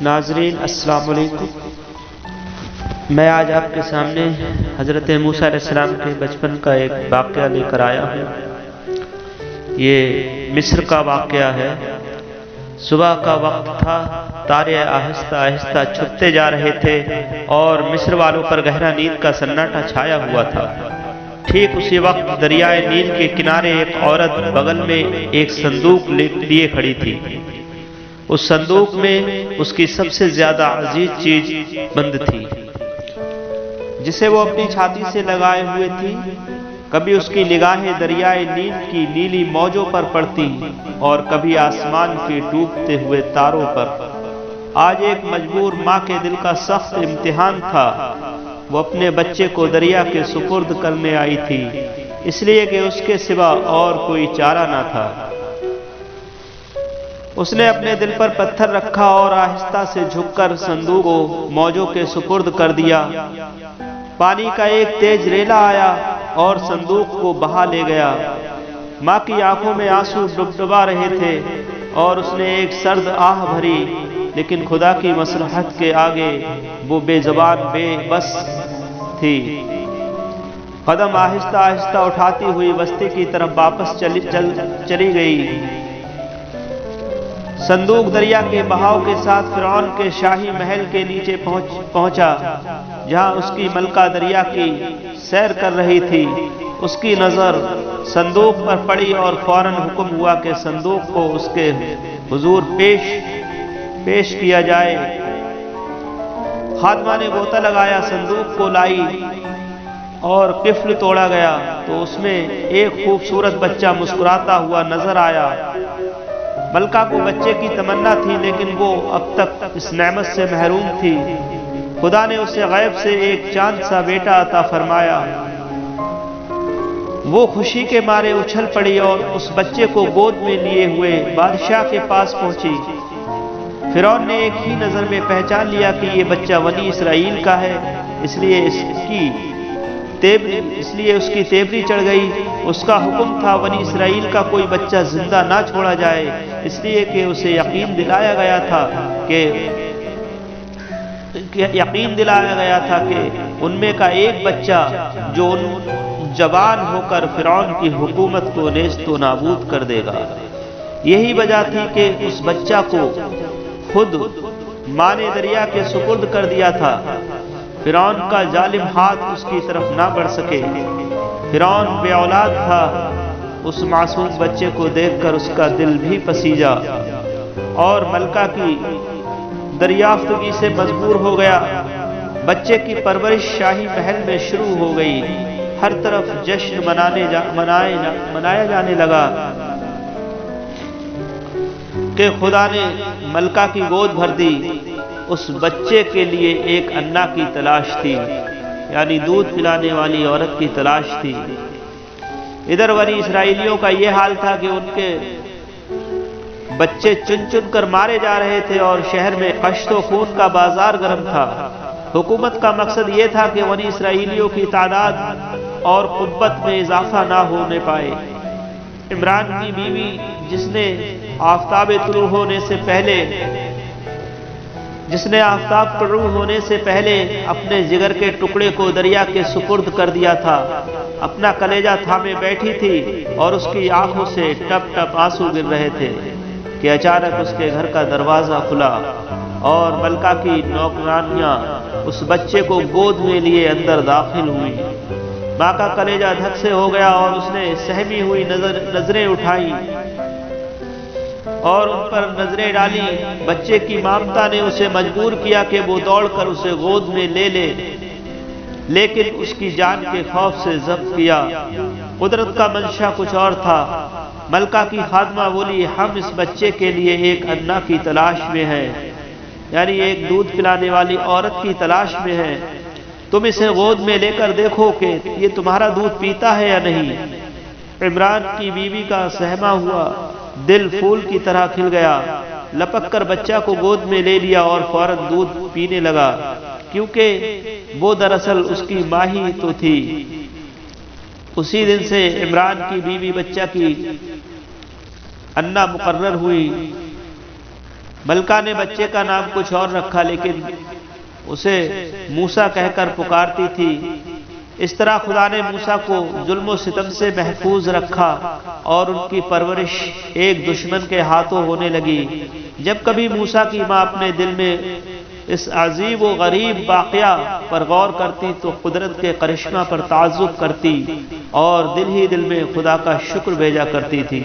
ناظرین السلام علیکم۔ میں آج آپ کے سامنے حضرت موسیٰ علیہ السلام کے بچپن کا ایک واقعہ لے کر آیا ہوں۔ یہ مصر کا واقعہ ہے۔ صبح کا وقت تھا، تارے آہستہ آہستہ چھپتے جا رہے تھے اور مصر والوں پر گہرا نیند کا سناٹا چھایا ہوا تھا۔ ٹھیک اسی وقت دریائے نیل کے کنارے ایک عورت بغل میں ایک صندوق لیے کھڑی تھی۔ اس صندوق میں اس کی سب سے زیادہ عزیز چیز بند تھی، جسے وہ اپنی چھاتی سے لگائے ہوئے تھی۔ کبھی اس کی نگاہیں دریائے نیل کی نیلی موجوں پر پڑتی اور کبھی آسمان کے ڈوبتے ہوئے تاروں پر۔ آج ایک مجبور ماں کے دل کا سخت امتحان تھا۔ وہ اپنے بچے کو دریا کے سپرد کرنے آئی تھی، اس لیے کہ اس کے سوا اور کوئی چارہ نہ تھا۔ اس نے اپنے دل پر پتھر رکھا اور آہستہ سے جھک کر صندوق کو موجوں کے سپرد کر دیا۔ پانی کا ایک تیز ریلا آیا اور صندوق کو بہا لے گیا۔ ماں کی آنکھوں میں آنسو ڈبڈبا رہے تھے اور اس نے ایک سرد آہ بھری، لیکن خدا کی مصلحت کے آگے وہ بے زبان بے بس تھی۔ قدم آہستہ آہستہ اٹھاتی ہوئی بستی کی طرف واپس چلی گئی۔ صندوق دریا کے بہاؤ کے ساتھ فرعون کے شاہی محل کے نیچے پہنچا، جہاں اس کی ملکہ دریا کی سیر کر رہی تھی۔ اس کی نظر صندوق پر پڑی اور فوراً حکم ہوا کہ صندوق کو اس کے حضور پیش کیا جائے۔ خادمہ نے غوطہ لگایا، صندوق کو لائی اور قفل توڑا گیا تو اس میں ایک خوبصورت بچہ مسکراتا ہوا نظر آیا۔ ملکہ کو بچے کی تمنا تھی، لیکن وہ اب تک اس نعمت سے محروم تھی۔ خدا نے اسے غیب سے ایک چاند سا بیٹا عطا فرمایا۔ وہ خوشی کے مارے اچھل پڑی اور اس بچے کو گود میں لیے ہوئے بادشاہ کے پاس پہنچی۔ فرعون نے ایک ہی نظر میں پہچان لیا کہ یہ بچہ بنی اسرائیل کا ہے، اس لیے اس کی تیوری چڑھ گئی۔ اس کا حکم تھا بنی اسرائیل کا کوئی بچہ زندہ نہ چھوڑا جائے، اس لیے کہ اسے یقین دلایا گیا تھا کہ ان میں کا ایک بچہ جو جوان ہو کر فرعون کی حکومت کو نیست و نابود کر دے گا۔ یہی وجہ تھی کہ اس بچہ کو خود ماں نے دریا کے سپرد کر دیا تھا۔ فرعون کا ظالم ہاتھ اس کی طرف نہ بڑھ سکے۔ فرعون بے اولاد تھا۔ اس معصوم بچے کو دیکھ کر اس کا دل بھی پسیجا اور ملکہ کی دریافتگی سے مجبور ہو گیا۔ بچے کی پرورش شاہی محل میں شروع ہو گئی۔ ہر طرف جشن منایا جانے لگا کہ خدا نے ملکہ کی گود بھر دی۔ اس بچے کے لیے ایک انا کی تلاش تھی، یعنی دودھ پلانے والی عورت کی تلاش تھی۔ ادھر بنی اسرائیلیوں کا یہ حال تھا کہ ان کے بچے چن چن کر مارے جا رہے تھے اور شہر میں قحط و خون کا بازار گرم تھا۔ حکومت کا مقصد یہ تھا کہ بنی اسرائیلیوں کی تعداد اور قوت میں اضافہ نہ ہونے پائے۔ عمران کی بیوی، جس نے آفتاب طلوع ہونے سے پہلے اپنے جگر کے ٹکڑے کو دریا کے سپرد کر دیا تھا، اپنا کلیجہ تھامے بیٹھی تھی اور اس کی آنکھوں سے ٹپ ٹپ آنسو گر رہے تھے کہ اچانک اس کے گھر کا دروازہ کھلا اور ملکہ کی نوکرانیاں اس بچے کو گود میں لیے اندر داخل ہوئی۔ ماں کا کلیجہ دھک سے ہو گیا اور اس نے سہمی ہوئی نظریں اٹھائیں اور ان پر نظریں ڈالی۔ بچے کی مامتا نے اسے مجبور کیا کہ وہ دوڑ کر اسے گود میں لے لے، لیکن اس کی جان کے خوف سے ضبط کیا۔ قدرت کا منشا کچھ اور تھا۔ ملکہ کی خادمہ بولی، ہم اس بچے کے لیے ایک انا کی تلاش میں ہیں، یعنی ایک دودھ پلانے والی عورت کی تلاش میں ہیں۔ تم اسے گود میں لے کر دیکھو کہ یہ تمہارا دودھ پیتا ہے یا نہیں۔ عمران کی بیوی کا سہما ہوا دل پھول کی طرح کھل گیا، لپک کر بچہ کو گود میں لے لیا اور فوراً دودھ پینے لگا، کیونکہ وہ دراصل اس کی ماں ہی تو تھی۔ اسی دن سے عمران کی بیوی بچہ کی انا مقرر ہوئی۔ ملکہ نے بچے کا نام کچھ اور رکھا لیکن اسے موسیٰ کہہ کر پکارتی تھی۔ اس طرح خدا نے موسیٰ کو ظلم و ستم سے محفوظ رکھا اور ان کی پرورش ایک دشمن کے ہاتھوں ہونے لگی۔ جب کبھی موسیٰ کی ماں اپنے دل میں اس عجیب و غریب واقعہ پر غور کرتی تو قدرت کے کرشمہ پر تعجب کرتی اور دل ہی دل میں خدا کا شکر بھیجا کرتی تھی۔